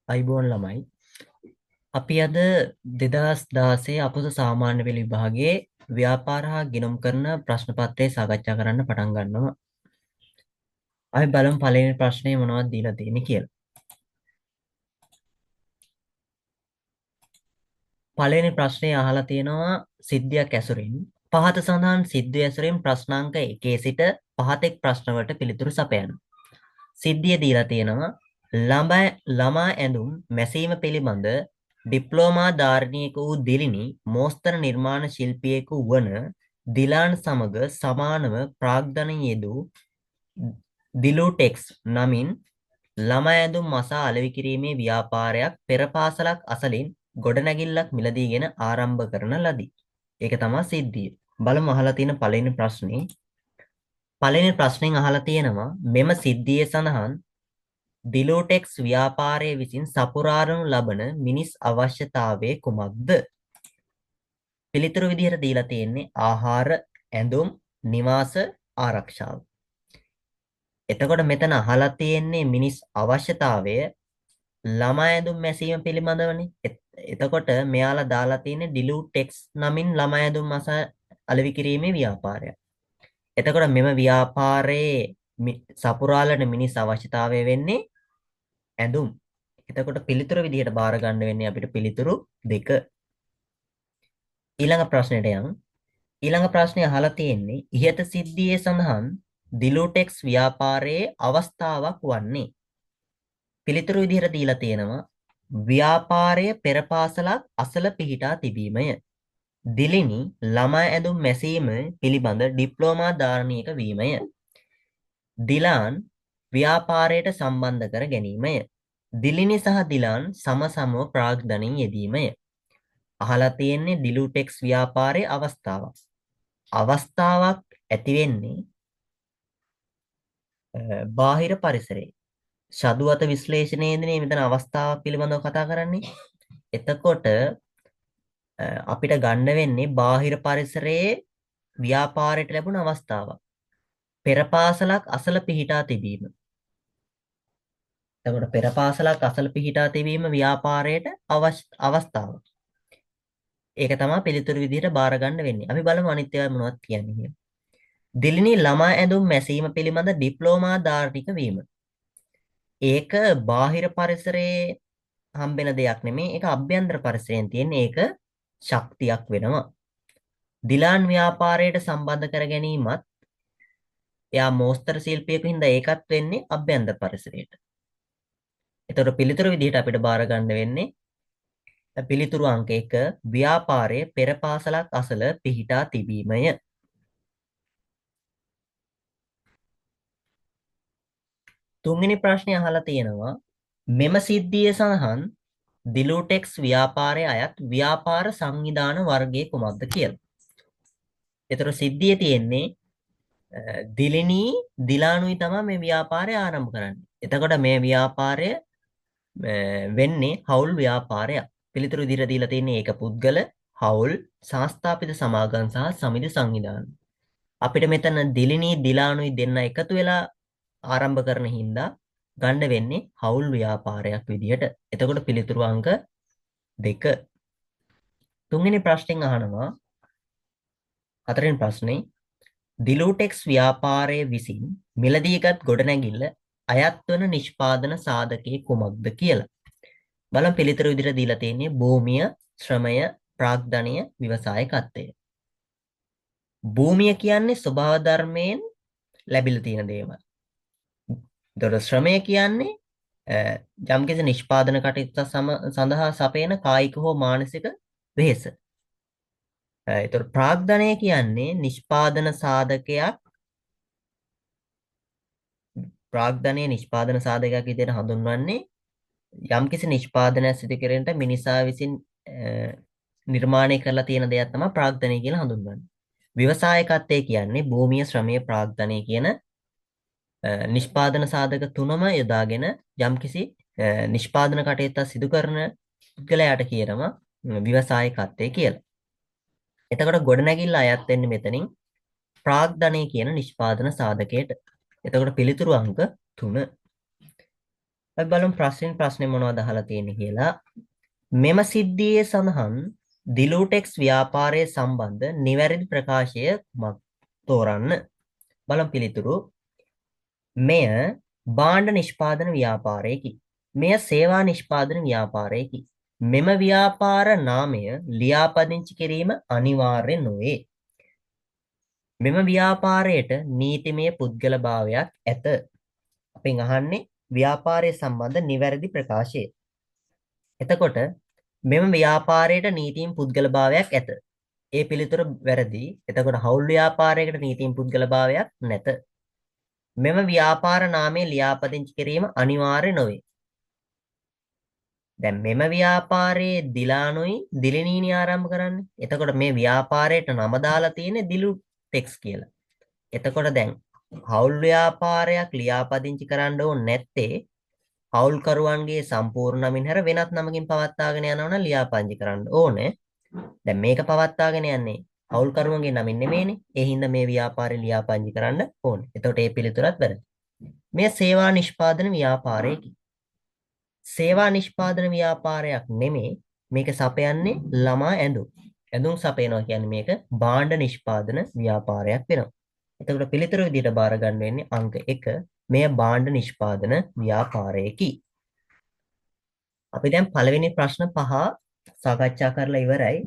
අයිබෝන් ළමයි අපි අද 2016 අපොස සාමාන්‍ය පෙළ විභාගයේ ව්‍යාපාර හා ගිණුම් කරන ප්‍රශ්න පත්‍රය සාකච්ඡා කරන්න පටන් ගන්නවා. අපි බලමු පළවෙනි ප්‍රශ්නේ මොනවද දීලා තියෙන්නේ කියලා. පළවෙනි ප්‍රශ්නේ අහලා තියෙනවා සිද්ධියක් ඇසුරින් පහත සඳහන් සිද්ධිය ඇසුරින් ප්‍රශ්නාංක 1 සිට පහතෙක් ප්‍රශ්න වලට පිළිතුරු සපයන්න. සිද්ධිය දීලා තියෙනවා ළමා ඇඳුම් මැසීම පිළිබඳ ඩිප්ලෝමා ධාරණියක වූ දිලිනි මෝස්තර නිර්මාණ ශිල්පියෙකු වන දිලාන් සමග සමානව ප්‍රාග්ධනයේ යෙදූ දිලූටෙක්ස් නමින් ළමා ඇඳුම් මසා අලෙවි කිරීමේ ව්‍යාපාරයක් පෙර පාසලක් අසලින් ගොඩනැගිල්ලක් මිලදීගෙන ආරම්භ කරන ලදී. ඒක තමයි සිද්ධිය. බලමු අහලා තියෙන පළවෙනි ප්‍රශ්නේ. පළවෙනි ප්‍රශ්نين අහලා තියෙනවා මෙම සිද්ධියේ සඳහන් දිලෝටෙක්ස් ව්‍යාපාරය විසින් සපුරාරනු ලබන මිනිස් අවශ්‍යතාවය කුමක්ද? පිළිතුරු විදිහට දීලා තියෙන්නේ ආහාර, ඇඳුම්, නිවාස, ආරක්ෂාව. එතකොට මෙතන අහලා තියෙන්නේ මිනිස් අවශ්‍යතාවය ළමා ඇඳුම් මැසීම පිළිබඳවනේ. එතකොට මෙයාලා දාලා තියෙන්නේ ඩිලූටෙක්ස් නමින් ළමා ඇඳුම් මසා අලෙවි කිරීමේ ව්‍යාපාරයක්. එතකොට මෙම ව්‍යාපාරයේ සපුරාලන මිනිස් අවශ්‍යතාවය වෙන්නේ ඇඳුම්. එතකොට පිළිතුරු විදිහට බාර ගන්න වෙන්නේ අපිට පිළිතුරු දෙක. ඊළඟ ප්‍රශ්නෙට යමු. ඊළඟ ප්‍රශ්නේ අහලා තියෙන්නේ ඉහත සිද්ධියේ සඳහන් දිලූටෙක්ස් ව්‍යාපාරයේ අවස්ථාවක් වන්නේ. පිළිතුරු විදිහට දීලා තියෙනවා ව්‍යාපාරය පෙර පාසලක් අසල පිහිටා තිබීමය. දිලිනි ළමා ඇඳුම් මැසීම පිළිබඳ ඩිප්ලෝමා ධාරණයක වීමය. දිලාන් ව්‍යාපාරයට සම්බන්ධ කර ගැනීමය. දිලිනි සහ දිලාන් සමසමව ප්‍රාග්ධනයෙන් යෙදීමය. අහලා තියෙන්නේ ඩිලූටෙක්ස් ව්‍යාපාරයේ අවස්ථාවක්. අවස්ථාවක් ඇති වෙන්නේ බාහිර පරිසරයේ. ශදුවත විශ්ලේෂණයේදී මෙතන අවස්ථාවක් පිළිබඳව කතා කරන්නේ. එතකොට අපිට ගන්න වෙන්නේ බාහිර පරිසරයේ ව්‍යාපාරයට ලැබුණ අවස්ථාවක්. පෙර පාසලක් අසල පිහිටා තිබීම. එතකොට පෙර පාසලක් අසල පිහිටා තිබීම ව්‍යාපාරයට අවස්ථාවක්. ඒක තමයි පිළිතුරු විදිහට බාර ගන්න වෙන්නේ. අපි බලමු අනිත් ඒවා මොනවද කියන්නේ කියලා. දිලිනි ළමා ඇඳුම් මැසීම පිළිබඳ ඩිප්ලෝමා ධාරණික වීම. ඒක බාහිර පරිසරයේ හම්බෙන දෙයක් නෙමෙයි. ඒක අභ්‍යන්තර පරිසරයෙන් තියෙන ඒක ශක්තියක් වෙනවා. දිලාන් ව්‍යාපාරයට සම්බන්ධ කර ගැනීමත් එයා මෝස්තර ශිල්පියෙකු හින්දා ඒකත් වෙන්නේ අභ්‍යන්තර පරිසරයට. එතකොට පිළිතුරු විදිහට අපිට බාර ගන්න වෙන්නේ පිළිතුරු අංක 1 ව්‍යාපාරයේ පෙර පාසලක් අසල පිහිටා තිබීමය. තුන්වෙනි ප්‍රශ්නේ අහලා තියෙනවා මෙම සිද්ධියේ සඳහන් දිලූටෙක්ස් ව්‍යාපාරයේ අයත් ව්‍යාපාර සංවිධාන වර්ගයේ කුමක්ද කියලා. ඒතර සිද්ධියේ තියෙන්නේ දිලිනී දිලානුයි තමයි මේ ව්‍යාපාරය ආරම්භ කරන්නේ. එතකොට මේ ව්‍යාපාරය වෙන්නේ හවුල් ව්‍යාපාරයක්. පිළිතුරු විදිහට දීලා තියෙන්නේ ඒක පුද්ගල, හවුල්, සංස්ථාපිත සමාගම් සහ සමිති සංවිධාන. අපිට මෙතන දිලිනී දිලානුයි දෙන්න එකතු වෙලා ආරම්භ කරන හින්දා ගන්න වෙන්නේ හවුල් ව්‍යාපාරයක් විදිහට. එතකොට පිළිතුරු අංක 2. තුන්වෙනි ප්‍රශ්نين අහනවා හතරවෙනි ප්‍රශ්නේ දිලූටෙක්ස් ව්‍යාපාරයේ විසින් මිලදීගත් ගොඩනැගිල්ල අයත් වන නිෂ්පාදන සාධකයේ කුමක්ද කියලා. බලන්න පිළිතුරු විදිහට දීලා තියෙන්නේ භූමිය, ශ්‍රමය, ප්‍රාග්ධනය, ව්‍යවසායකත්වය. භූමිය කියන්නේ ස්වභාව ධර්මයෙන් ලැබිලා තියෙන දේවල්. ඒතකොට ශ්‍රමය කියන්නේ යම්කිසි නිෂ්පාදන කටයුතු සඳහා සපයන කායික හෝ මානසික වෙහෙස. ඒතකොට ප්‍රාග්ධනය කියන්නේ නිෂ්පාදන සාධකයක් ප්‍රාග්ධනයේ නිෂ්පාදන සාධකයක් විදිහට හඳුන්වන්නේ යම්කිසි නිෂ්පාදනයක් සිදු කිරීමට මිනිසා විසින් නිර්මාණය කරලා තියෙන දෙයක් තමයි ප්‍රාග්ධනය කියලා හඳුන්වන්නේ. ව්‍යවසායකත්වය කියන්නේ භූමිය, ශ්‍රමය, ප්‍රාග්ධනය කියන නිෂ්පාදන සාධක තුනම යොදාගෙන යම්කිසි නිෂ්පාදන කටයුත්තක් සිදු කරන පුද්ගලයාට කියනවා ව්‍යවසායකත්වය කියලා. එතකොට ගොඩනැගිල්ල අයත් වෙන්නේ මෙතනින් ප්‍රාග්ධනය කියන නිෂ්පාදන සාධකයට. එතකොට පිළිතුරු අංක 3. අපි බලමු ප්‍රශ්නේ මොනවද අහලා තියෙන්නේ කියලා. මෙම සිද්ධියේ සඳහන් දිලූටෙක්ස් ව්‍යාපාරයේ සම්බන්ධ නිවැරදි ප්‍රකාශය තෝරන්න. බලමු පිළිතුරු. මෙය භාණ්ඩ නිෂ්පාදන ව්‍යාපාරයකි. මෙය සේවා නිෂ්පාදන ව්‍යාපාරයකි. මෙම ව්‍යාපාර නාමය ලියාපදිංචි කිරීම අනිවාර්ය නොවේ. මෙම ව්‍යාපාරයට නීතිමය පුද්ගල භාවයක් ඇත. අපෙන් අහන්නේ ව්‍යාපාරය සම්බන්ධ නිවැරදි ප්‍රකාශය. එතකොට මෙම ව්‍යාපාරයට නීතිම පුද්ගල භාවයක් ඇත. ඒ පිළිතුර වැරදි. එතකොට හවුල් ව්‍යාපාරයකට නීතිම පුද්ගල භාවයක් නැත. මෙම ව්‍යාපාර නාමය ලියාපදිංචි කිරීම අනිවාර්ය නොවේ. දැන් මෙම ව්‍යාපාරයේ දිලානුයි දිලිනීනි ආරම්භ කරන්නේ. එතකොට මේ ව්‍යාපාරයට නම දාලා තියෙන්නේ දිලු ටෙක්ස් කියලා. එතකොට දැන් හවුල් ව්‍යාපාරයක් ලියාපදිංචි කරන්න ඕනේ නැත්තේ හවුල්කරුවන්ගේ සම්පූර්ණ නමින් හැර වෙනත් නමකින් පවත්වාගෙන යනවා නම් ලියාපදිංචි කරන්න ඕනේ. දැන් මේක පවත්වාගෙන යන්නේ හවුල්කරුවන්ගේ නමින් නෙමෙයිනේ. ඒ හින්දා මේ ව්‍යාපාරය ලියාපදිංචි කරන්න ඕනේ. එතකොට මේ පිළිතුරත් වැරදි. මේ සේවා නිෂ්පාදන ව්‍යාපාරයකි. සේවා නිෂ්පාදන ව්‍යාපාරයක් නෙමෙයි. මේක සපයන්නේ ළමා ඇඳුම්. ඇඳුම් සපයනවා කියන්නේ මේක භාණ්ඩ නිෂ්පාදන ව්‍යාපාරයක් වෙනවා. එතකොට පිළිතුරු විදිහට බාර ගන්න වෙන්නේ අංක 1 මෙය භාණ්ඩ නිෂ්පාදන ව්‍යාපාරයකි. අපි දැන් පළවෙනි ප්‍රශ්න 5 සාකච්ඡා කරලා ඉවරයි.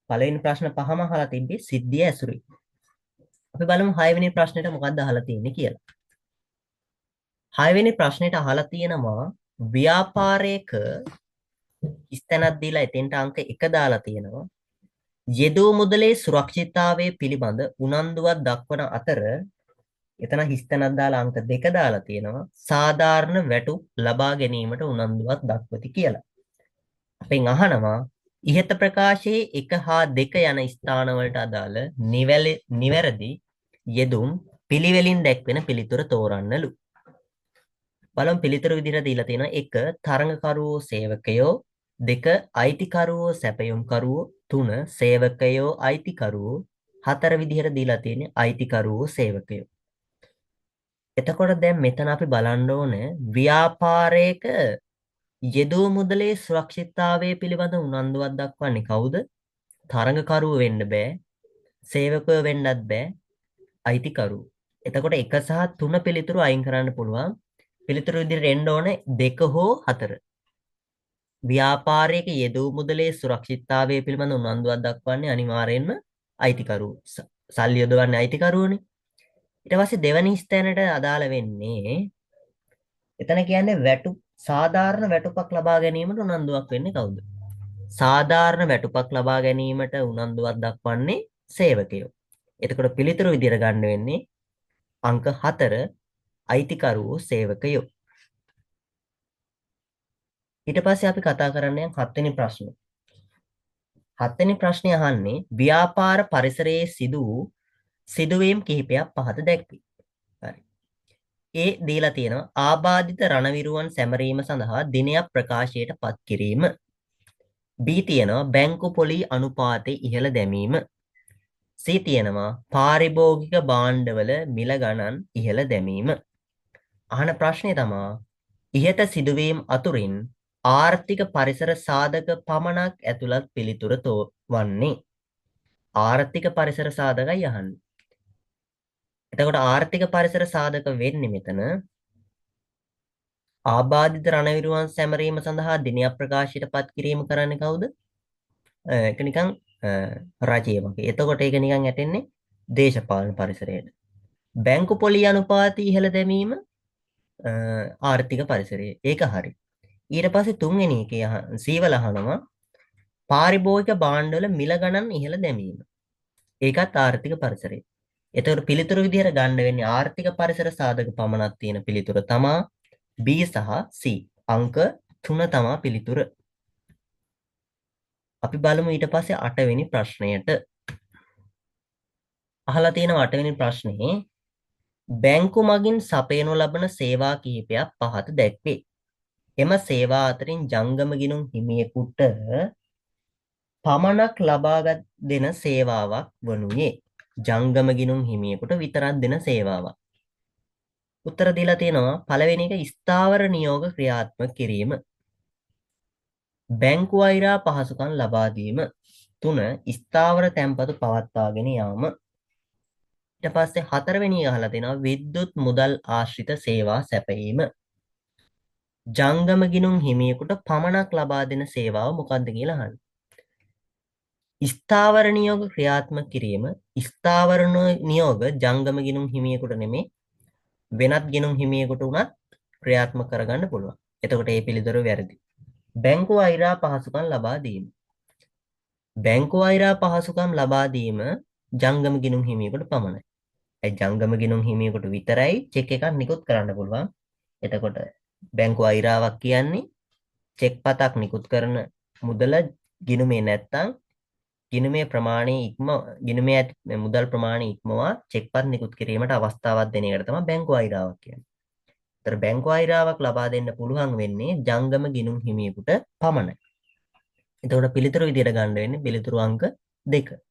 පළවෙනි ප්‍රශ්න 5ම අහලා තිබ්බේ සිද්ධිය ඇසුරින්. අපි බලමු 6 වෙනි ප්‍රශ්නෙට මොකක්ද අහලා තියෙන්නේ කියලා. 6 වෙනි ප්‍රශ්නෙට අහලා තියෙනවා ව්‍යාපාරයක ස්තනක් දීලා එතෙන්ට අංක 1 දාලා තියෙනවා. යෙදූ මුදලේ සුරක්ෂිතතාවය පිළිබඳ උනන්දුවක් දක්වන අතර එතන හිස්තැනක් දාලා අංක 2 දාලා තියෙනවා. සාධාරණ වැටුප් ලබා ගැනීමට උනන්දුවක් දක්වති කියලා. අපෙන් අහනවා ඉහත ප්‍රකාශයේ 1 හා 2 යන ස්ථානවලට අදාළ නිවැරදි යෙදුම් පිළිවෙලින් දැක්වෙන පිළිතුර තෝරන්නලු. බලමු පිළිතුරු විදිහට දීලා තියෙනවා 1 තරඟකරුවෝ සේවකයෝ 2 අයිතිකරුවෝ සැපයුම්කරුවෝ 3 සේවකයෝ අයිතිකරුවෝ 4 විදිහට දීලා තියෙන්නේ අයිතිකරුවෝ සේවකයෝ. එතකොට දැන් මෙතන අපි බලන්න ඕනේ ව්‍යාපාරයක යෙදූ මුදලේ සුරක්ෂිතතාවය පිළිබඳ උනන්දුවක් දක්වන්නේ කවුද? තරඟකරුවෝ වෙන්න බෑ. සේවකයෝ වෙන්නත් බෑ. අයිතිකරුවෝ. එතකොට 1 සහ 3 පිළිතුරු අයින් කරන්න පුළුවන්. පිළිතුරු විදිහට එන්න ඕනේ 2 හෝ 4. ව්‍යාපාරයක යෙදූ මුදලේ සුරක්ෂිතතාවය පිළිබඳ උනන්දුවක් දක්වන්නේ අනිවාර්යෙන්ම අයිතිකරුවෝ. සල්ලි යොදවන්නේ අයිතිකරුවෝනේ. ඊට පස්සේ දෙවැනි ස්ථානයට අදාළ වෙන්නේ එතන කියන්නේ වැටුප් සාධාරණ වැටුපක් ලබා ගැනීමට උනන්දුවක් වෙන්නේ කවුද? සාධාරණ වැටුපක් ලබා ගැනීමට උනන්දුවක් දක්වන්නේ සේවකයෝ. එතකොට පිළිතුරු විදිහට ගන්න වෙන්නේ අංක 4 අයිතිකරුවෝ සේවකයෝ. ඊට පස්සේ අපි කතා කරන්නේ 7 වෙනි ප්‍රශ්නේ. 7 වෙනි ප්‍රශ්නේ අහන්නේ ව්‍යාපාර පරිසරයේ සිදු වූ සිදුවීම් කිහිපයක් පහත දැක්වේ. හරි. ඒ දීලා තියෙනවා ආබාධිත රණවිරුවන් සැමරීම සඳහා දිනයක් ප්‍රකාශයට පත් කිරීම. B තියෙනවා බැංකු පොලි අනුපාතය ඉහළ දැමීම. C තියෙනවා පාරිභෝගික භාණ්ඩවල මිල ගණන් ඉහළ දැමීම. අහන ප්‍රශ්නේ තමයි ඉහත සිදුවීම් අතුරින් ආර්ථික පරිසර සාධක පමණක් ඇතුළත් පිළිතුර වන්නේ. ආර්ථික පරිසර සාධකයි අහන්නේ. එතකොට ආර්ථික පරිසර සාධක වෙන්නේ මෙතන ආබාධිත රණවිරුවන් සැමරීම සඳහා දිනයක් ප්‍රකාශයට පත් කිරීම කරන්නේ කවුද? ඒක නිකන් රජය වගේ. එතකොට ඒක නිකන් ඇටෙන්නේ දේශපාලන පරිසරයට. බැංකු පොලි අනුපාතය ඉහළ දැමීම ආර්ථික පරිසරයේ. ඒක හරි. ඊට පස්සේ තුන්වෙනි එකේ සීවල අහනවා පාරිභෝගික භාණ්ඩවල මිල ගණන් ඉහළ දැමීම. ඒකත් ආර්ථික පරිසරයේ. එතකොට පිළිතුරු විදිහට ගන්න වෙන්නේ ආර්ථික පරිසර සාධක පමණක් තියෙන පිළිතුර තමා B සහ C. අංක 3 තමා පිළිතුර. අපි බලමු ඊට පස්සේ 8 වෙනි ප්‍රශ්නයට. අහලා තියෙන 8 වෙනි ප්‍රශ්නේ බැංකු මගින් සපයනු ලබන සේවා කිහිපයක් පහත දැක්වේ. එම සේවා අතරින් ජංගම ගිණුම් හිමියෙකුට පමණක් ලබා දෙන සේවාවක් වනුයේ ජංගම ගිණුම් හිමියෙකුට විතරක් දෙන සේවාවක්. උත්තර දීලා තියෙනවා පළවෙනි එක ස්ථාවර නියෝග ක්‍රියාත්මක කිරීම. බැංකු අයිරා පහසුකම් ලබා දීම. 3 ස්ථාවර තැන්පතු පවත්වාගෙන යාම. ඊට පස්සේ හතරවෙනි එක අහලා තිනවා විද්‍යුත් මුදල් ආශ්‍රිත සේවා සැපයීම. ජංගම ගිණුම් හිමියෙකුට පමණක් ලබා දෙන සේවාව මොකක්ද කියලා අහන්න. ස්ථාවර නියෝග ක්‍රියාත්මක කිරීම. ස්ථාවර නියෝග ජංගම ගිණුම් හිමියෙකුට නෙමෙයි වෙනත් ගිණුම් හිමියෙකුට උනත් ක්‍රියාත්මක කරගන්න පුළුවන්. එතකොට මේ පිළිතුර වැරදි. බැංකු අයිරා පහසුකම් ලබා දීම. බැංකු අයිරා පහසුකම් ලබා දීම ජංගම ගිණුම් හිමියෙකුට පමණයි. ඒ ජංගම ගිණුම් හිමියෙකුට විතරයි චෙක් එකක් නිකුත් කරන්න පුළුවන්. එතකොට බැංකු අයිරාවක් කියන්නේ චෙක් පතක් නිකුත් කරන මුදල ගිණුමේ නැත්තම් ගිණුමේ ප්‍රමාණය ගිණුමේ ඇති මුදල් ප්‍රමාණය ඉක්මවා චෙක් පත් නිකුත් කිරීමට අවස්ථාවක් දෙන එකට තමයි බැංකු අයිරාවක් කියන්නේ. ඒතර බැංකු අයිරාවක් ලබා දෙන්න පුළුවන් වෙන්නේ ජංගම ගිණුම් හිමියෙකුට පමණයි. එතකොට පිළිතුරු විදියට ගන්න වෙන්නේ පිළිතුරු අංක 2.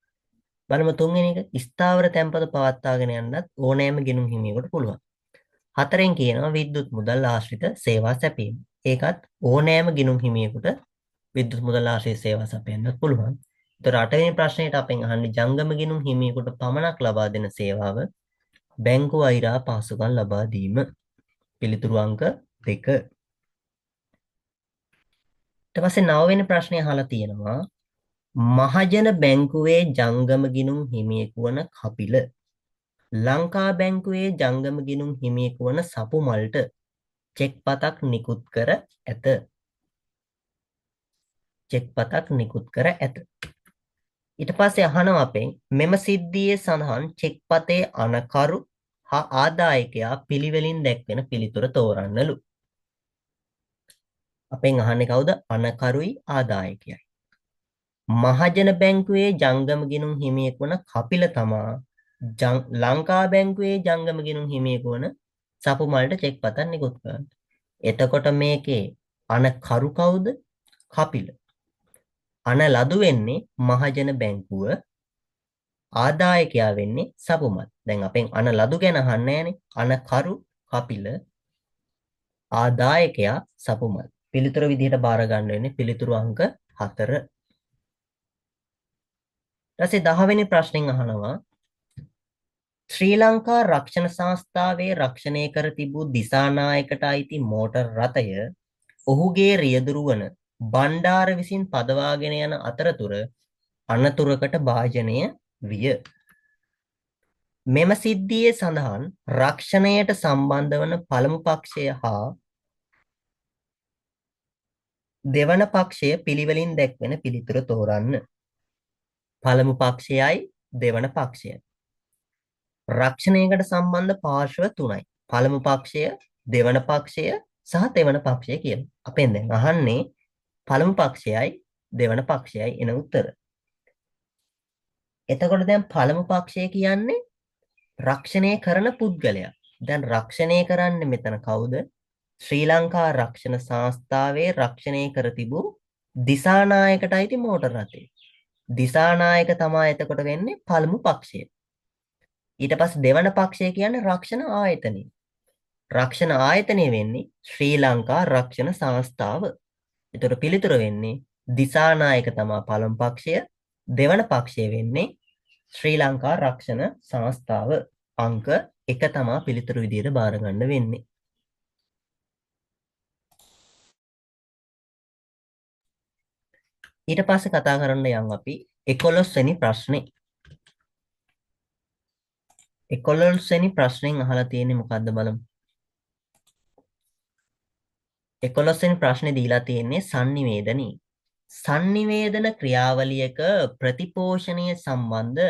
බලමු තුන්වෙනි එක ස්ථාවර තැන්පතු පවත්වාගෙන යන්නත් ඕනෑම ගිණුම් හිමියෙකුට පුළුවන්. හතරෙන් කියනවා විද්‍යුත් මුදල් ආශ්‍රිත සේවා සැපීම. ඒකත් ඕනෑම ගිණුම් හිමියෙකුට විද්‍යුත් මුදල් ආශ්‍රිත සේවා සැපයන්නත් පුළුවන්. ඒතර 8 වෙනි ප්‍රශ්නයට අපෙන් අහන්නේ ජංගම ගිණුම් හිමියෙකුට පමණක් ලබා දෙන සේවාව බැංකු අයිරා පහසුකම් ලබා දීම. පිළිතුරු අංක 2. ඊට පස්සේ 9 වෙනි ප්‍රශ්නේ අහලා තියෙනවා මහජන බැංකුවේ ජංගම ගිණුම් හිමියෙකු වන කපිල ලංකා බැංකුවේ ජංගම ගිණුම් හිමියෙකු වන සපුමල්ට චෙක් පතක් නිකුත් කර ඇත. චෙක් පතක් නිකුත් කර ඇත. ඊට පස්සේ අහනවා අපෙන් මෙම සිද්ධියේ සඳහන් චෙක් පතේ අනකරු හා ආදායකයා පිළිවෙලින් දැක්වෙන පිළිතුර තෝරන්නලු. අපෙන් අහන්නේ කවුද? අනකරුයි ආදායකයයි. මහජන බැංකුවේ ජංගම ගිණුම් හිමියෙකු වන කපිල තමා ලංකා බැංකුවේ ජංගම ගිණුම් හිමියෙකු වන සපුමල්ට චෙක් පතක් නිකුත් කරන්න. එතකොට මේකේ අනකරු කවුද? කපිල. අන ලදු වෙන්නේ මහජන බැංකුව, ආදායකයා වෙන්නේ සපුමල්. දැන් අපෙන් අන ලදු ගැන අහන්නේ නැහනේ. අනකරු කපිල, ආදායකයා සපුමල්. පිළිතුර විදිහට බාර ගන්න වෙන්නේ පිළිතුරු අංක 4. ඊට 10 වෙනි ප්‍රශ්نين අහනවා ශ්‍රී ලංකා රක්ෂණ සංස්ථාවේ රක්ෂණය කර තිබූ දිසානායකට අයිති මෝටර් රථය ඔහුගේ රියදුරු වන බණ්ඩාර විසින් පදවාගෙන යන අතරතුර අනතුරකට භාජනය විය. මෙම සිද්ධියේ සඳහන් රක්ෂණයට සම්බන්ධ වන පළමු පක්ෂය හා දෙවන පක්ෂය පිළිවෙලින් දැක්වෙන පිළිතුර තෝරන්න. පළමු පක්ෂයයි දෙවන පක්ෂයයි. රක්ෂණයකට සම්බන්ධ පාර්ශ්ව 3යි. පළමු පක්ෂය, දෙවන පක්ෂය සහ තෙවන පක්ෂය කියලා. අපෙන් දැන් අහන්නේ පළමු පක්ෂයයි දෙවන පක්ෂයයි එන උත්තර. එතකොට දැන් පළමු පක්ෂය කියන්නේ රක්ෂණය කරන පුද්ගලයා. දැන් රක්ෂණය කරන්නේ මෙතන කවුද? ශ්‍රී ලංකා රක්ෂණ සංස්ථාවේ රක්ෂණය කර තිබූ දිසානායකට අයිති මෝටර් රථය. දිසානායක තමයි එතකොට වෙන්නේ පළමු පක්ෂය. ඊට පස්සේ දෙවන පක්ෂය කියන්නේ රක්ෂණ ආයතනය. රක්ෂණ ආයතනය වෙන්නේ ශ්‍රී ලංකා රක්ෂණ සංස්ථාව. ඒතර පිළිතුර වෙන්නේ දිසානායක තමයි පළමු පක්ෂය, දෙවන පක්ෂය වෙන්නේ ශ්‍රී ලංකා රක්ෂණ සංස්ථාව. අංක 1 තමයි පිළිතුරු විදියට බාර ගන්න වෙන්නේ. ඊට පස්සේ කතා කරන්න යන් අපි 11 වෙනි ප්‍රශ්නේ. 11 වෙනි ප්‍රශ්නෙන් අහලා තියෙන්නේ මොකද්ද බලමු. 11 වෙනි ප්‍රශ්නේ දීලා තියෙන්නේ sannivedani. sannivedana ක්‍රියාවලියක ප්‍රතිපෝෂණය සම්බන්ධ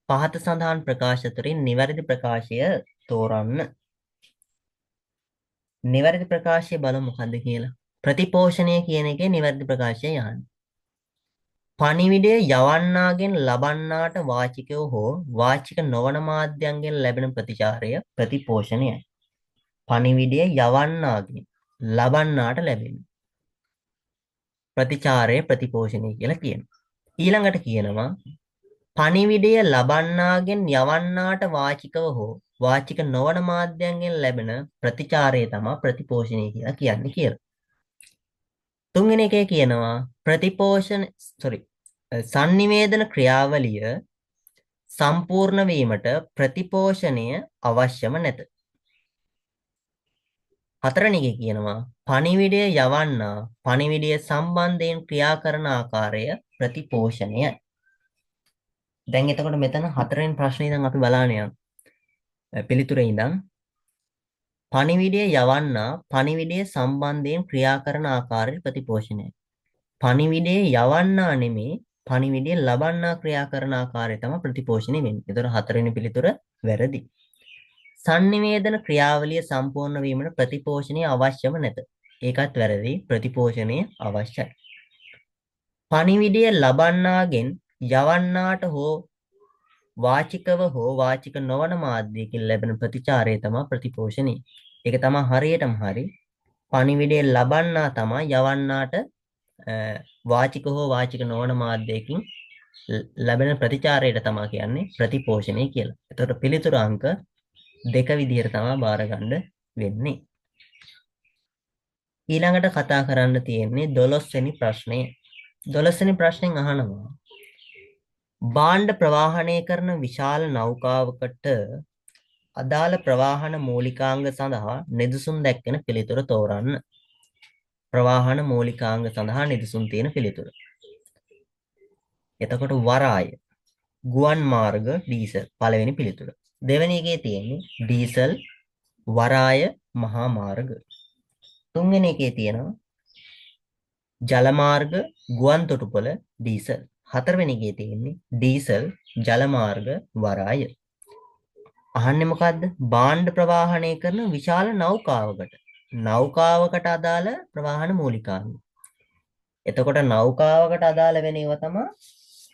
පහත සඳහන් ප්‍රකාශ අතරින් නිවැරදි ප්‍රකාශය තෝරන්න. නිවැරදි ප්‍රකාශය බලමු මොකද්ද කියලා. ප්‍රතිපෝෂණය කියන එකේ නිවැරදි ප්‍රකාශය යහන්න. පණිවිඩය යවන්නාගෙන් ලබන්නාට වාචිකව හෝ වාචික නොවන මාධ්‍යයන්ගෙන් ලැබෙන ප්‍රතිචාරය ප්‍රතිපෝෂණයයි. පණිවිඩය යවන්නාගෙන් ලබන්නාට ලැබෙන ප්‍රතිචාරය ප්‍රතිපෝෂණය කියලා කියනවා. ඊළඟට කියනවා පණිවිඩය ලබන්නාගෙන් යවන්නාට වාචිකව හෝ වාචික නොවන මාධ්‍යයන්ගෙන් ලැබෙන ප්‍රතිචාරය තමයි ප්‍රතිපෝෂණය කියලා කියන්නේ කියලා. තුන්වෙනි එකේ කියනවා sannivedana ක්‍රියාවලිය සම්පූර්ණ වීමට ප්‍රතිපෝෂණය අවශ්‍යම නැත. හතරවෙනි එකේ කියනවා පණිවිඩය යවන්නා පණිවිඩය සම්බන්ධයෙන් ක්‍රියා කරන ආකාරය ප්‍රතිපෝෂණයයි. දැන් එතකොට මෙතන හතරවෙනි ප්‍රශ්නේ ඉඳන් අපි බලන්න යමු. පිළිතුරේ ඉඳන් පණිවිඩය යවන්නා පණිවිඩය සම්බන්ධයෙන් ක්‍රියා කරන ආකාරය ප්‍රතිපෝෂණයයි. පණිවිඩය යවන්නා නෙමේ පණිවිඩය ලබන්නා ක්‍රියා කරන ආකාරය තමයි ප්‍රතිපෝෂණය වෙන්නේ. ඒතර හතරවෙනි පිළිතුර වැරදි. sannivedana ක්‍රියාවලිය සම්පූර්ණ වීමට ප්‍රතිපෝෂණය අවශ්‍යම නැත. ඒකත් වැරදි. ප්‍රතිපෝෂණය අවශ්‍යයි. පණිවිඩය ලබන්නාගෙන් යවන්නාට හෝ වාචිකව හෝ වාචික නොවන මාධ්‍යයකින් ලැබෙන ප්‍රතිචාරය තමයි ප්‍රතිපෝෂණය. ඒක තමයි හරියටම හරි. පණිවිඩය ලබන්නා තමයි යවන්නාට වාචික හෝ වාචික නොවන මාධ්‍යයකින් ලැබෙන ප්‍රතිචාරයට තමයි කියන්නේ ප්‍රතිපෝෂණය කියලා. එතකොට පිළිතුරු අංක 2 විදිහට තමයි බාර ගන්න වෙන්නේ. ඊළඟට කතා කරන්න තියෙන්නේ 12 වෙනි ප්‍රශ්නය. 12 වෙනි ප්‍රශ්نين අහනවා භාණ්ඩ ප්‍රවාහනය කරන විශාල නෞකාවකට අදාළ ප්‍රවාහන මූලිකාංග සඳහා නිදසුන් දැක්වෙන පිළිතුර තෝරන්න. ප්‍රවාහන මූලිකාංග සඳහා නිදසුන් තියෙන පිළිතුර. එතකොට වරාය, ගුවන් මාර්ග, ඩීසල් පළවෙනි පිළිතුර. දෙවෙනි එකේ තියෙන්නේ ඩීසල්, වරාය, මහා මාර්ග. තුන්වෙනි එකේ තියෙනවා ජල මාර්ග, ගුවන් තොටුපළ, ඩීසල්. හතරවෙනි එකේ තියෙන්නේ ඩීසල්, ජල මාර්ග, වරාය. අහන්නේ මොකද්ද? භාණ්ඩ ප්‍රවාහනය කරන විශාල නෞකාවකට. නෞකාවකට අදාළ ප්‍රවාහන මූලිකාංග. එතකොට නෞකාවකට අදාළ වෙන ඒවා තමයි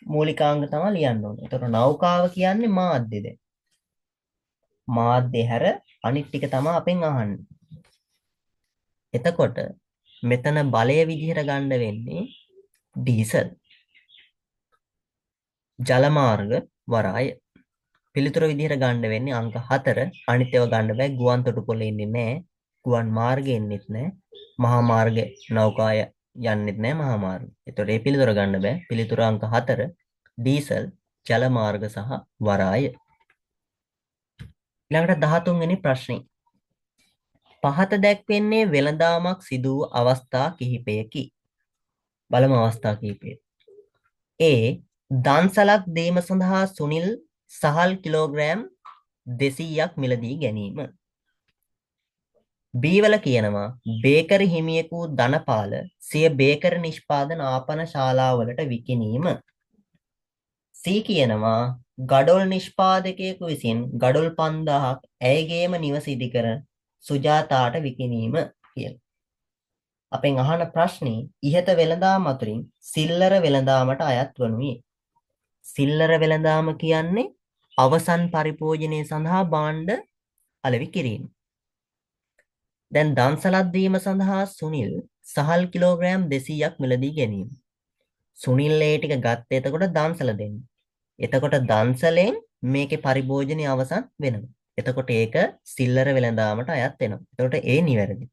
මූලිකාංග තමයි ලියන්න ඕනේ. එතකොට නෞකාව කියන්නේ මාධ්‍යද? මාධ්‍ය හැර අනිත් ටික තමයි අපෙන් අහන්නේ. එතකොට මෙතන බලය විදිහට ගන්න වෙන්නේ ඩීසල්, ජල මාර්ග, වරාය. පිළිතුර විදිහට ගන්න වෙන්නේ අංක 4. අනිත් ඒවා ගන්න බෑ. ගුවන් තොටුපොළ ඉන්නේ නැහැ. ගුවන් මාර්ගෙ ඉන්නෙත් නැහැ. මහා මාර්ග නෞකාය යන්නෙත් නැහැ මහා මාර්ග. ඒතකොට මේ පිළිතුර ගන්න බෑ. පිළිතුර අංක 4 ඩීසල්, ජල මාර්ග සහ වරාය. ඊළඟට 13 වෙනි ප්‍රශ්නේ. පහත දැක්වෙන්නේ වෙළඳාමක් සිදු වූ අවස්ථා කිහිපයකි. බලමු අවස්ථා කිහිපය. A දන්සලක් දීම සඳහා සුනිල් සහල් කිලෝග්‍රෑම් 200ක් මිලදී ගැනීම. B වල කියනවා බේකරි හිමියෙකු ධනපාල සිය බේකරි නිෂ්පාදන ආපන ශාලාවලට විකිණීම. C කියනවා ගඩොල් නිෂ්පාදකයෙකු විසින් ගඩොල් 5000ක් ඇයගේම නිවස ඉදිකර සුජාතාට විකිණීම කියලා. අපෙන් අහන ප්‍රශ්නේ ඉහත වෙළඳාම අතරින් සිල්ලර වෙළඳාමට අයත් වනුයේ. සිල්ලර වෙළඳාම කියන්නේ අවසන් පරිභෝජනය සඳහා භාණ්ඩ අලෙවි කිරීම. දැන් දන්සලක් දීම සඳහා සුනිල් සහල් කිලෝග්‍රෑම් 200ක් මිලදී ගැනීම. සුනිල් ඒ ටික ගත්තේ එතකොට දන්සල දෙන්න. එතකොට දන්සලෙන් මේකේ පරිභෝජනය අවසන් වෙනවා. එතකොට ඒක සිල්ලර වෙළඳාමට අයත් වෙනවා. එතකොට ඒ නිවැරදි.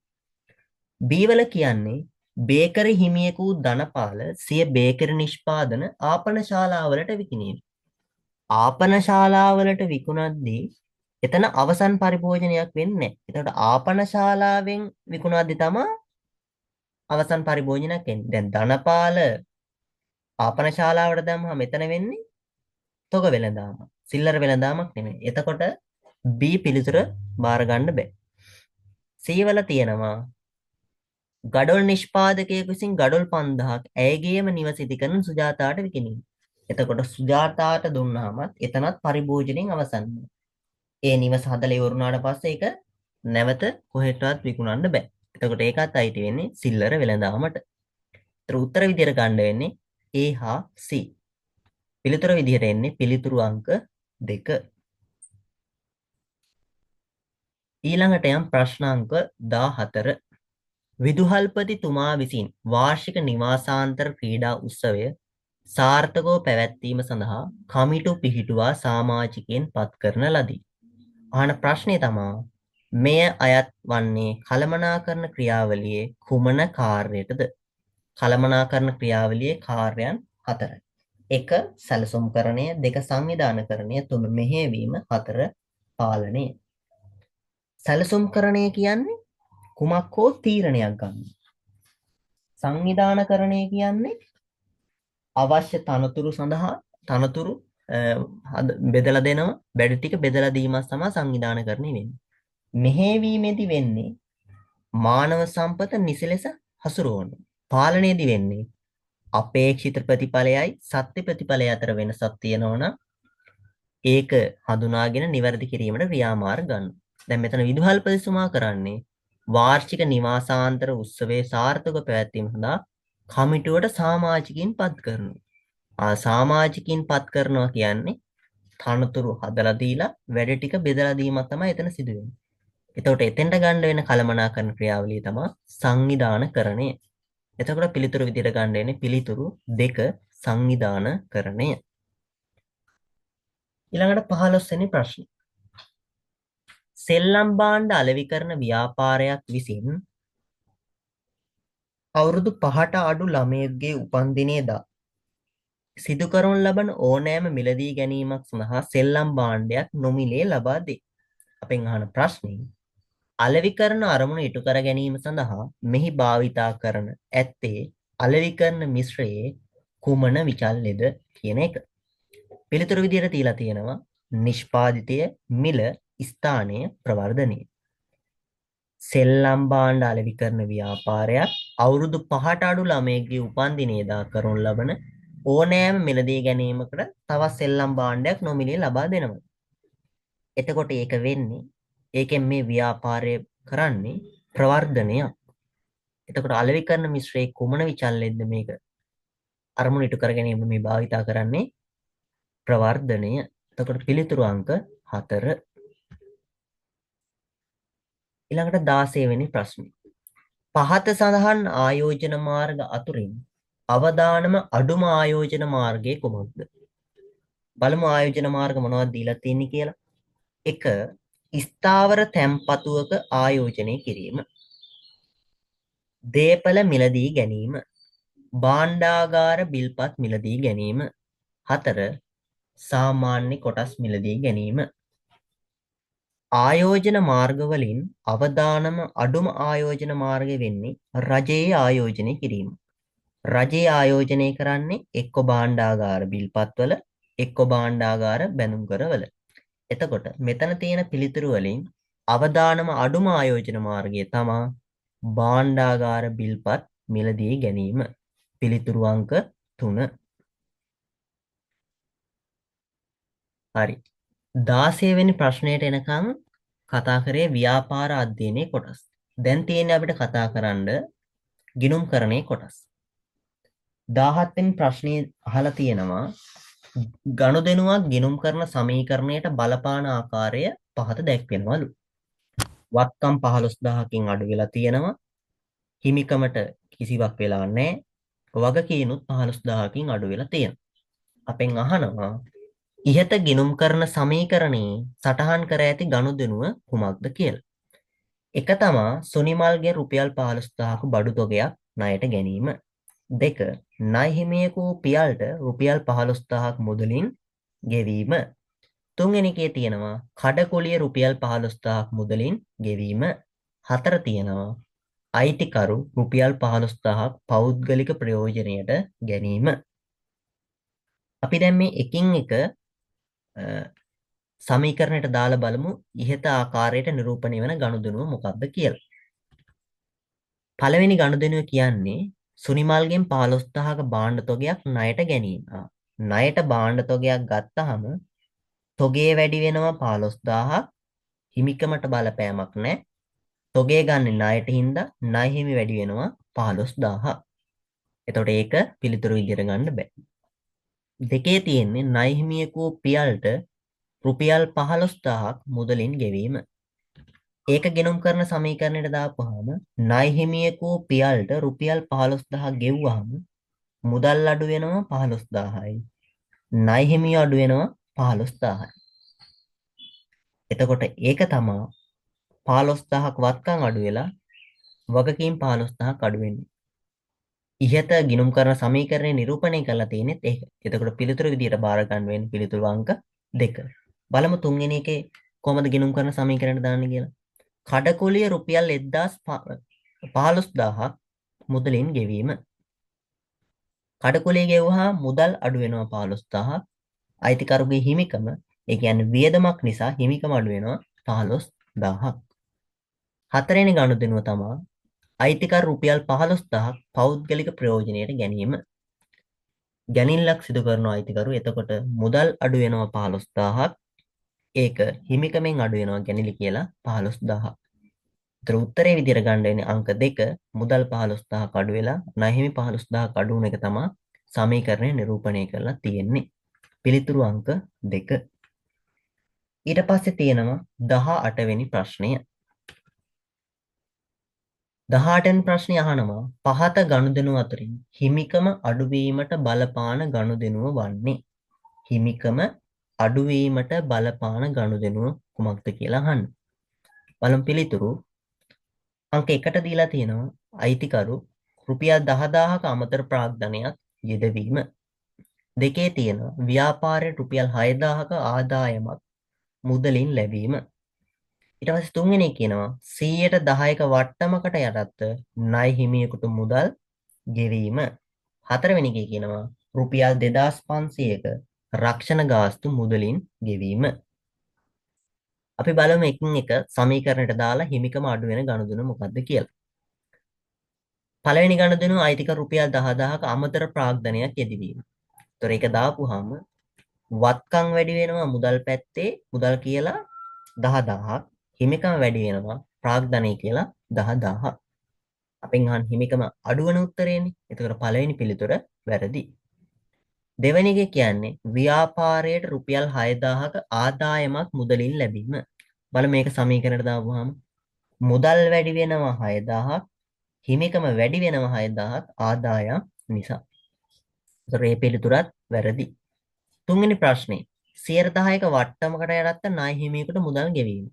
B වල කියන්නේ බේකරි හිමියෙකු ධනපාල සිය බේකරි නිෂ්පාදන ආපන ශාලාවලට විකිණීම. ආපන ශාලාවලට විකුණද්දී එතන අවසන් පරිභෝජනයක් වෙන්නේ නැහැ. එතකොට ආපන ශාලාවෙන් විකුණද්දී තමයි අවසන් පරිභෝජනයක් එන්නේ. දැන් ධනපාල ආපන ශාලාවට දැම්මම මෙතන වෙන්නේ තොග වෙළඳාම. සිල්ලර වෙළඳාමක් නෙමෙයි. එතකොට B පිළිතුර බාර ගන්න බෑ. C වල තියෙනවා ගඩොල් නිෂ්පාදකයෙකු විසින් ගඩොල් 5000ක් ඇයගේම නිවස ඉදිකරන සුජාතාට විකිණීම. එතකොට සුජාතාට දුන්නාමත් එතනත් පරිභෝජනයෙන් අවසන් වෙනවා. ඒ නිවස හදලා ඉවරුනාට පස්සේ ඒක නැවත කොහෙටවත් විකුණන්න බෑ. එතකොට ඒකත් අයිති වෙන්නේ සිල්ලර වෙළඳාමට. ඒතර උත්තර විදියට ගන්න වෙන්නේ A හා C. පිළිතුර විදියට එන්නේ පිළිතුරු අංක 2. ඊළඟට යම් ප්‍රශ්නාංක 14. විදුහල්පතිතුමා විසින් වාර්ෂික නිවාසාන්තර ක්‍රීඩා උත්සවය සාර්ථකව පැවැත්වීම සඳහා කමිටු පිහිටුවා සමාජිකයන් පත් කරන ලදී. අහන ප්‍රශ්නේ තමයි මෙය අයත් වන්නේ කළමනාකරණ ක්‍රියාවලියේ කුමන කාර්යයටද? කළමනාකරණ ක්‍රියාවලියේ කාර්යයන් හතරයි. 1. සැලසුම්කරණය, 2. සංවිධානකරණය, 3. මෙහෙයවීම, 4. පාලනය. සැලසුම්කරණය කියන්නේ කුමක් හෝ තීරණයක් ගන්න. සංවිධානකරණය කියන්නේ අවශ්‍ය තනතුරු සඳහා තනතුරු බෙදලා දෙනවා. වැඩ ටික බෙදලා දීමක් තමයි සංවිධානකරණය වෙන්නේ. මෙහෙයවීමේදී වෙන්නේ මානව සම්පත නිසලෙස හසුරුවන. පාලනයේදී වෙන්නේ අපේක්ෂිත ප්‍රතිඵලයයි සත්‍ය ප්‍රතිඵලය අතර වෙනසක් තියෙනවා නම් ඒක හඳුනාගෙන නිවැරදි කිරීමට ක්‍රියාමාර්ග ගන්න. දැන් මෙතන විදුහල්පතිතුමා කරන්නේ වාර්ෂික නිවාසාන්තර උත්සවයේ සාර්ථක පැවැත්වීම සඳහා කමිටුවට සමාජිකින් පත් කරනවා. සමාජිකින් පත් කරනවා කියන්නේ තනතුරු හදලා දීලා වැඩ ටික බෙදලා දීමක් තමයි එතන සිදු වෙන්නේ. එතකොට එතෙන්ට ගන්න වෙන කළමනාකරණ ක්‍රියාවලිය තමයි සංවිධානකරණය. එතකොට පිළිතුරු විදිහට ගන්න වෙන්නේ පිළිතුරු 2 සංවිධානකරණය. ඊළඟට 15 වෙනි ප්‍රශ්නේ. සෙල්ලම් භාණ්ඩ අලෙවි කරන ව්‍යාපාරයක් විසින් අවුරුදු 5ට අඩු ළමයෙකුගේ උපන්දිනේදා සිදු කරනු ලබන ඕනෑම මිලදී ගැනීමක් සඳහා සෙල්ලම් භාණ්ඩයක් නොමිලේ ලබා දේ. අපෙන් අහන ප්‍රශ්නේ අලෙවි කරන අරමුණ ඉටු කර ගැනීම සඳහා මෙහි භාවිතා කරන ඇත්තේ අලෙවි කරන මිශ්‍රයේ කුමන විචල්යද කියන එක. පිළිතුරු විදිහට තියලා තියෙනවා නිෂ්පාදිතය, මිල, ස්ථානය, ප්‍රවර්ධනය. සෙල්ලම් භාණ්ඩ අලෙවි කරන ව්‍යාපාරයක් අවුරුදු 5ට අඩු ළමයෙකුගේ උපන්දිනේදා කරනු ලබන ඕනෑම මිලදී ගැනීමකට තවත් සෙල්ලම් භාණ්ඩයක් නොමිලේ ලබා දෙනවා. එතකොට ඒක වෙන්නේ ඒකෙන් මේ ව්‍යාපාරය කරන්නේ ප්‍රවර්ධනයක්. එතකොට අලෙවි කරන මිශ්‍රයේ කුමන විචල්යෙන්ද මේක අරමුණ ඉටු කර ගැනීම මේ භාවිතා කරන්නේ ප්‍රවර්ධනය. එතකොට පිළිතුරු අංක 4. ඊළඟට 16 වෙනි ප්‍රශ්නේ. පහත සඳහන් ආයෝජන මාර්ග අතුරින් අවදානම අඩුම ආයෝජන මාර්ගය කුමක්ද? බලමු ආයෝජන මාර්ග මොනවද දීලා තියෙන්නේ කියලා. 1. ස්ථාවර තැන්පතුවක ආයෝජනය කිරීම. දේපල මිලදී ගැනීම. භාණ්ඩාගාර බිල්පත් මිලදී ගැනීම. 4. සාමාන්‍ය කොටස් මිලදී ගැනීම. ආයෝජන මාර්ගවලින් අවදානම අඩුම ආයෝජන මාර්ගය වෙන්නේ රජයේ ආයෝජනය කිරීම. රජයේ ආයෝජනය කරන්නේ එක්ක භාණ්ඩාගාර බිල්පත්වල එක්ක භාණ්ඩාගාර බැඳුම් කරවල. එතකොට මෙතන තියෙන පිළිතුරු වලින් අවදානම අඩුම ආයෝජන මාර්ගය තමයි භාණ්ඩාගාර බිල්පත් මිලදී ගැනීම. පිළිතුරු අංක 3. හරි. 16 වෙනි ප්‍රශ්නයට එනකම් කතා කරේ ව්‍යාපාර අධ්‍යයනයේ කොටස්. දැන් තියෙන්නේ අපිට කතා කරන්න ගිණුම්කරණයේ කොටස්. 17 වෙනි ප්‍රශ්නේ අහලා තියෙනවා ගනුදෙනුවක් ගිණුම් කරන සමීකරණයට බලපාන ආකාරය පහත දැක්වෙනවලු. වත්කම් 15000කින් අඩු වෙලා තියෙනවා. හිමිකමට කිසිවක් වෙලා නැහැ. වගකීනුත් 15000කින් අඩු වෙලා තියෙනවා. අපෙන් අහනවා ඉහත ගිණුම් කරන සමීකරණයේ සටහන් කර ඇති ගනුදෙනුව කුමක්ද කියලා. එක තමා සුනිමල්ගේ රුපියල් 15000ක බඩු තොගයක් ණයට ගැනීම. 2. ණය හිමියෙකු පියල්ට රුපියල් 15000ක් මුදලින් ගෙවීම. 3 වෙනි එකේ තියෙනවා කඩකොලිය රුපියල් 15000ක් මුදලින් ගෙවීම. 4 තියෙනවා අයිතිකරු රුපියල් 15000ක් පෞද්ගලික ප්‍රයෝජනයට ගැනීම. අපි දැන් මේ එකින් එක සමීකරණයට දාලා බලමු ඉහත ආකාරයට නිරූපණය වෙන ගනුදෙනුව මොකක්ද කියලා. පළවෙනි ගනුදෙනුව කියන්නේ සුනිමල්ගෙන් 15000ක භාණ්ඩ තොගයක් ණයට ගැනීම. ණයට භාණ්ඩ තොගයක් ගත්තාම තොගේ වැඩි වෙනවා 15000ක්. හිමිකමට බලපෑමක් නැහැ. තොගේ ගන්න ණයට හින්දා ණය හිමි වැඩි වෙනවා 15000ක්. එතකොට ඒක පිළිතුරු විදිහට ගන්න බෑ. දෙකේ තියෙන්නේ ණය හිමියෙකු පියල්ට රුපියල් 15000ක් මුදලින් ගෙවීම. ඒක ගෙනුම් කරන සමීකරණයට දාපුවාම ණය හිමියෙකු පියල්ට රුපියල් 15000ක් ගෙව්වහම මුදල් අඩු වෙනවා 15000යි. ණය හිමිය අඩු වෙනවා 15000යි. එතකොට ඒක තමයි 15000ක් වත්කම් අඩු වෙලා වගකීම් 15000ක් අඩු වෙන්නේ. ඉහත ගිණුම් කරන සමීකරණය නිරූපණය කරලා තියෙනෙත් ඒක. එතකොට පිළිතුරු විදියට බාර ගන්න වෙන්නේ පිළිතුරු අංක 2. බලමු තුන්වෙනි එකේ කොහොමද ගිණුම් කරන සමීකරණ දාන්නේ කියලා. කඩකොලිය රුපියල් 15000ක් මුදලින් ගෙවීම. කඩකොලිය ගෙවුවා මුදල් අඩු වෙනවා 15000ක්. අයිතිකරුගේ හිමිකම ඒ කියන්නේ වියදමක් නිසා හිමිකම අඩු වෙනවා 15000ක්. හතරවෙනි ගනුදෙනුව තමයි අයිතිකරු රුපියල් 15000ක් පෞද්ගලික ප්‍රයෝජනයට ගැනීම. ගැනිල්ලක් සිදු කරන අයිතිකරු එතකොට මුදල් අඩු වෙනවා 15000ක්. ඒක හිමිකමෙන් අඩු වෙනවා ගැනිලි කියලා 15000ක්. ඒතර උත්තරේ විදියට ගන්න වෙන්නේ අංක 2 මුදල් 15000ක් අඩු වෙලා ණය හිමි 15000ක් අඩු වුණ එක තමයි සමීකරණය නිරූපණය කරලා තියෙන්නේ. පිළිතුරු අංක 2. ඊට පස්සේ තියෙනවා 18 වෙනි ප්‍රශ්නය. 18 වෙනි ප්‍රශ්නේ අහනවා පහත ගනුදෙනු අතරින් හිමිකම අඩුවීමට බලපාන ගනුදෙනුව වන්නේ. හිමිකම අඩුවීමට බලපාන ගනුදෙනුව කුමක්ද කියලා අහන්න. බලමු පිළිතුරු. අංක 1ට දීලා තියෙනවා අයිතිකරු රුපියල් 10000ක අමතර ප්‍රාග්ධනයක් යෙදවීම. දෙකේ තියෙනවා ව්‍යාපාරයට රුපියල් 6000ක ආදායමක් මුදලින් ලැබීම. ඊට පස්සේ තුන්වෙනි කියනවා 110ක වට්ටමකට යටත්ව ණය හිමියෙකුට මුදල් ගෙවීම. හතරවෙනි එකේ කියනවා රුපියල් 2500ක රක්ෂණ ගාස්තු මුදලින් ගෙවීම. අපි බලමු එකින් එක සමීකරණයට දාලා හිමිකම අඩු වෙන ගනුදෙනු මොකක්ද කියලා. පළවෙනි ගනුදෙනුව අයිතිකරු රුපියල් 10000ක අමතර ප්‍රාග්ධනයක් යෙදවීම. ඒතර ඒක දාපුවාම වත්කම් වැඩි වෙනවා මුදල් පැත්තේ මුදල් කියලා 10000ක් හිමිකම වැඩි වෙනවා ප්‍රාග්ධනය කියලා 10000ක්. අපෙන් අහන හිමිකම අඩු වෙන උත්තරේනේ. ඒතකොට පළවෙනි පිළිතුර වැරදි. දෙවෙනි එක කියන්නේ ව්‍යාපාරයට රුපියල් 6000ක ආදායමක් මුදලින් ලැබීම. බලමු මේක සමීකරණයට දාපුවාම මුදල් වැඩි වෙනවා 6000ක් හිමිකම වැඩි වෙනවා 6000ක් ආදායම් නිසා. ඒතර මේ පිළිතුරත් වැරදි. තුන්වෙනි ප්‍රශ්නේ 110ක වට්ටමකට යටත්ව ණය හිමියෙකුට මුදල් ගෙවීම.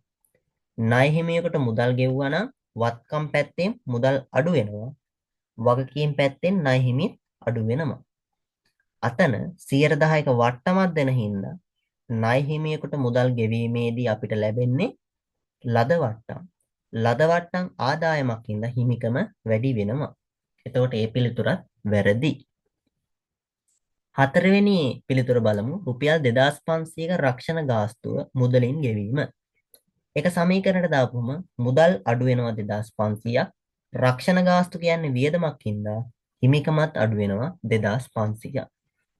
ණය හිමියෙකුට මුදල් ගෙවුවා නම් වත්කම් පැත්තෙන් මුදල් අඩු වෙනවා. වගකීම් පැත්තෙන් ණය හිමිත් අඩු වෙනවා. අතන 110ක වට්ටමක් දෙන හින්දා ණය හිමියෙකුට මුදල් ගෙවීමේදී අපිට ලැබෙන්නේ ලද වට්ටම්. ලද වට්ටම් ආදායමක් හින්දා හිමිකම වැඩි වෙනවා. එතකොට ඒ පිළිතුරත් වැරදි. හතරවෙනි පිළිතුර බලමු රුපියල් 2500ක රක්ෂණ ගාස්තුව මුදලින් ගෙවීම. ඒක සමීකරණයට දාපුවම මුදල් අඩු වෙනවා 2500ක්. රක්ෂණ ගාස්තු කියන්නේ වියදමක් හින්දා හිමිකමත් අඩු වෙනවා 2500ක්.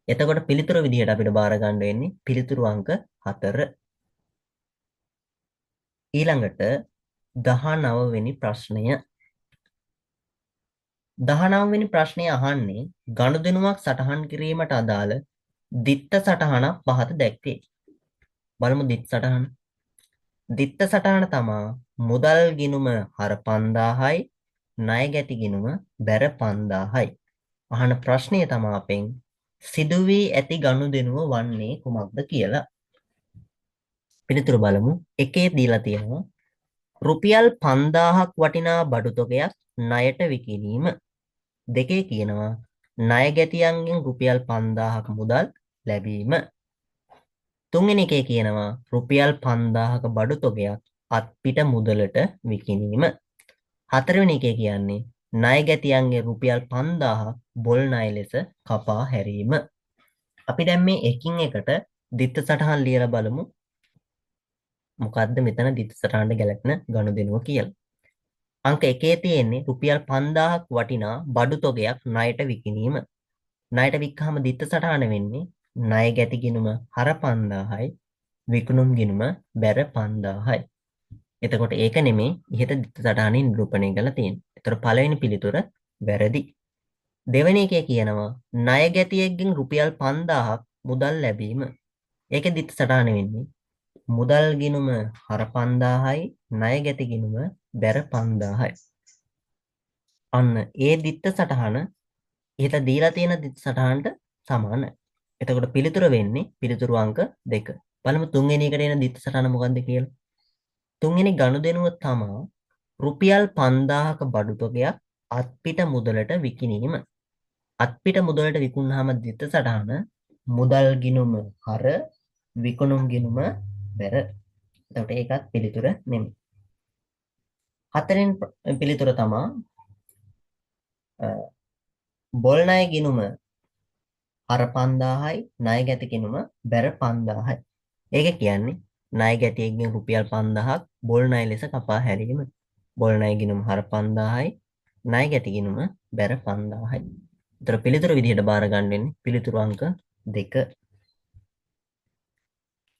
එතකොට පිළිතුරු විදිහට අපිට බාර ගන්න වෙන්නේ පිළිතුරු අංක 4. ඊළඟට 19 වෙනි ප්‍රශ්නය. 19 වෙනි ප්‍රශ්නය අහන්නේ ගනුදෙනුවක් සටහන් කිරීමට අදාළ දිත්ත සටහනක් පහත දැක්වේ. බලමු දිත්ත සටහන. දිත්ත සටහන තමා මුදල් ගිණුම හර 5000යි ණය ගැති ගිණුම බැර 5000යි. අහන ප්‍රශ්නය තමා අපෙන් සිදු වී ඇති ගනුදෙනුව වන්නේ කුමක්ද කියලා. පිළිතුරු බලමු. එකේ දීලා තියෙනවා රුපියල් 5000ක් වටිනා බඩු තොගයක් ණයට විකිණීම. දෙකේ කියනවා ණය ගැතියන්ගෙන් රුපියල් 5000ක මුදල් ලැබීම. තුන්වෙනි එකේ කියනවා රුපියල් 5000ක බඩු තොගයක් අත්පිට මුදලට විකිණීම. හතරවෙනි එකේ කියන්නේ ණය ගැතියන්ගේ රුපියල් 5000ක් බොල් ණය ලෙස කපා හැරීම. අපි දැන් මේ එකින් එකට දිත්ත සටහන් ලියලා බලමු. මොකද්ද මෙතන දිත්ත සටහනට ගැලපෙන ගනුදෙනුව කියලා. අංක 1 තියෙන්නේ රුපියල් 5000ක් වටිනා බඩු තොගයක් ණයට විකිණීම. ණයට වික්කහම දිත්ත සටහන වෙන්නේ ණය ගැති ගිණුම හර 5000යි විකුණුම් ගිණුම බැර 5000යි. එතකොට ඒක නෙමේ ඉහත දිත්ත සටහනින් නිරූපණය කරලා තියෙන්නේ. ඒතර පළවෙනි පිළිතුර වැරදි. දෙවෙනි එකේ කියනවා ණය ගැතියෙක්ගෙන් රුපියල් 5000ක් මුදල් ලැබීම. ඒකේ දිත්ත සටහන වෙන්නේ මුදල් ගිණුම හර 5000යි ණය ගැති ගිණුම බැර 5000යි. අන්න ඒ දිත්ත සටහන ඉහත දීලා තියෙන දිත්ත සටහනට සමානයි. එතකොට පිළිතුර වෙන්නේ පිළිතුරු අංක 2. බලමු තුන්වෙනි එකට එන දිත්ත සටහන මොකක්ද කියලා. තුන්වෙනි ගනුදෙනුව තමා රුපියල් 5000ක බඩු තොගයක් අත්පිට මුදලට විකිණීම. අත්පිට මුදලට විකුණාම දිත සටහන මුදල් ගිණුම හර විකුණුම් ගිණුම බැර. එතකොට ඒකත් පිළිතුර නෙමෙයි. හතරෙන් පිළිතුර තමා බොල් ණය ගිණුම හර 5000යි ණය ගැති ගිණුම බැර 5000යි. ඒක කියන්නේ ණය ගැතියෙක්ගෙන් රුපියල් 5000ක් බොල් ණය ලෙස කපා හැරීම. බොල් ණය ගිණුම හර 5000යි ණය ගැති ගිණුම බැර 5000යි. ඒතර පිළිතුර විදිහට බාර ගන්න වෙන්නේ පිළිතුරු අංක 2.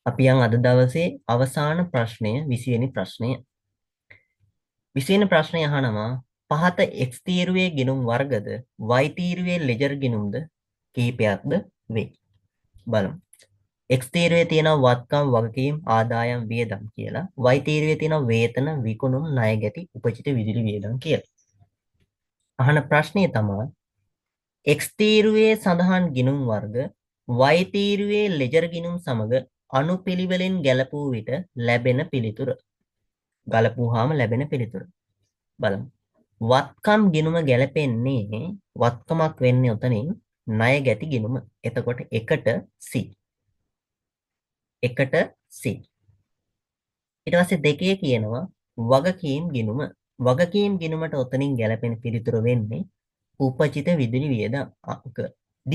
අපි යන් අද දවසේ අවසාන ප්‍රශ්නය 20 වෙනි ප්‍රශ්නය. 20 වෙනි ප්‍රශ්නය අහනවා පහත x තීරුවේ ගිණුම් වර්ගද y තීරුවේ ලෙජර් ගිණුම්ද කීපයක්ද වේ. බලමු. x තීරුවේ තියෙනවා වත්කම් වගකීම් ආදායම් වියදම් කියලා. y තීරුවේ තියෙනවා වේතන විකුණුම් ණය ගැති උපජිත විදුලි වියදම් කියලා. අහන ප්‍රශ්නය තමයි x තීරුවේ සඳහන් ගිණුම් වර්ග y තීරුවේ ලෙජර් ගිණුම් සමග අනුපිළිවෙලින් ගැලපූ විට ලැබෙන පිළිතුර. ගලපුවාම ලැබෙන පිළිතුර. බලමු. වත්කම් ගිණුම ගැලපෙන්නේ වත්කමක් වෙන්නේ උතනින් ණය ගැති ගිණුම. එතකොට 1ට c. 1ට c. ඊට පස්සේ දෙකේ කියනවා වගකීම් ගිණුම. වගකීම් ගිණුමට උතනින් ගැලපෙන පිළිතුර වෙන්නේ උපජිත විදුලි වියදම් අංක d.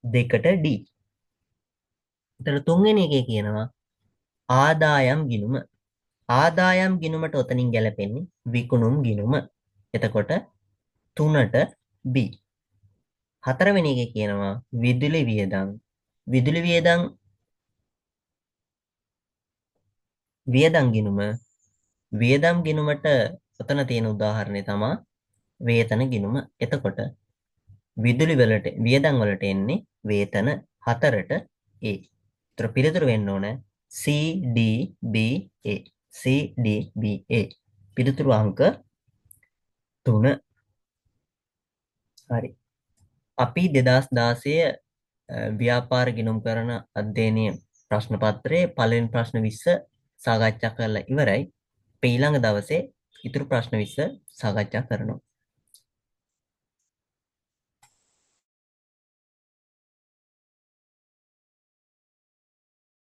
2ට d. ඊට තුන්වෙනි එකේ කියනවා ආදායම් ගිණුම. ආදායම් ගිණුමට උතනින් ගැලපෙන්නේ විකුණුම් ගිණුම. එතකොට 3ට b. හතරවෙනි එකේ කියනවා විදුලි වියදම්. විදුලි වියදම් ගිණුම. වියදම් ගිණුමට උතන තියෙන උදාහරණය තමයි වේතන ගිණුම. එතකොට විදුලි වලට වියදම් වලට එන්නේ වේතන 4ට a. ඒතර පිළිතුර වෙන්න ඕන C D B A. C D B A. පිළිතුරු අංක 3. හරි. අපි 2016 ව්‍යාපාර ගිණුම් කරන අධ්‍යයනයේ ප්‍රශ්න පත්‍රයේ පළවෙනි ප්‍රශ්න 20 සාකච්ඡා කරලා ඉවරයි. අපි ඊළඟ දවසේ ඊතුරු ප්‍රශ්න 20 සාකච්ඡා කරනවා.